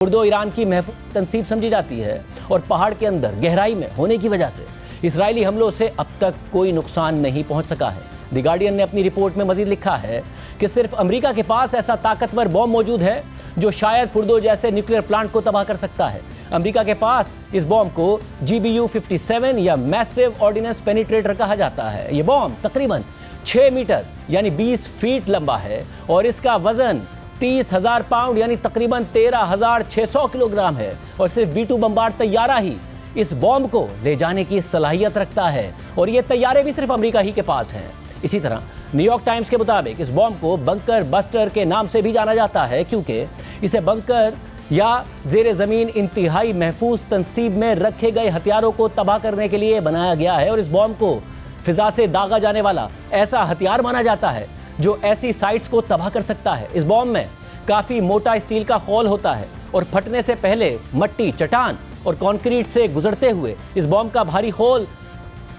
फुर्दो Iran की महफूज तंसीब समझी जाती है और पहाड़ के अंदर गहराई में होने की वजह से इसराइली हमलों से अब तक कोई नुकसान नहीं पहुंच सका है। द गार्डियन ने अपनी रिपोर्ट में मजीद लिखा है कि सिर्फ अमेरिका के पास ऐसा ताकतवर बॉम्ब मौजूद है जो शायद फुर्दो जैसे न्यूक्लियर प्लांट को तबाह कर सकता है। अमेरिका के पास इस बॉम्ब को GBU-57 या मैसिव ऑर्डिनेंस पेनिट्रेटर कहा जाता है। ये बॉम्ब तकरीबन 6 मीटर यानी 20 फीट लंबा है और इसका वजन 30,000 पाउंड यानी तकरीबन 13,600 किलोग्राम है और सिर्फ B-2 बम्बार्ड तैयारा ही इस बॉम्ब को ले जाने की सलाहियत रखता है और ये तैयारे भी सिर्फ अमेरिका ही के पास हैं। इसी तरह न्यूयॉर्क टाइम्स के मुताबिक इस बॉम्ब को बंकर बस्टर के नाम से भी जाना जाता है क्योंकि इसे बंकर या जेर ज़मीन इंतहाई महफूज तंसीब में रखे गए हथियारों को तबाह करने के लिए बनाया गया है और इस बॉम्ब को फिजा से दागा जाने वाला ऐसा हथियार माना जाता है जो ऐसी साइट्स को तबाह कर सकता है। इस बॉम्ब में काफ़ी मोटा स्टील का खोल होता है और फटने से पहले मट्टी, चट्टान और कंक्रीट से गुजरते हुए इस बॉम्ब का भारी खोल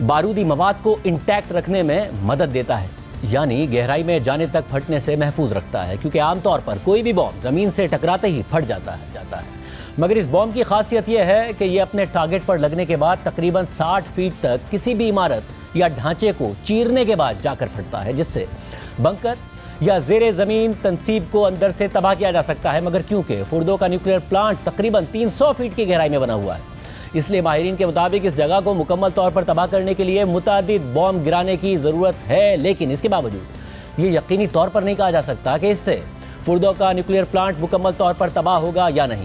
बारूदी मवाद को इंटैक्ट रखने में मदद देता है, यानी गहराई में जाने तक फटने से महफूज रखता है क्योंकि आमतौर पर कोई भी बॉम्ब ज़मीन से टकराते ही फट जाता है। मगर इस बॉम्ब की खासियत यह है कि यह अपने टारगेट पर लगने के बाद तकरीबन 60 फीट तक किसी भी इमारत या ढांचे को चीरने के बाद जाकर फटता है, जिससे बंकर या जेर ज़मीन तंसीब को अंदर से तबाह किया जा सकता है। मगर क्योंकि फुर्दो का न्यूक्लियर प्लांट तकरीबन 300 फीट की गहराई में बना हुआ है, इसलिए माहिरीन के मुताबिक इस जगह को मुकम्मल तौर पर तबाह करने के लिए मुतादिद बॉम्ब गिराने की ज़रूरत है। लेकिन इसके बावजूद ये यकीनी तौर पर नहीं कहा जा सकता कि इससे फुर्दो का न्यूक्लियर प्लांट मुकम्मल तौर पर तबाह होगा या नहीं।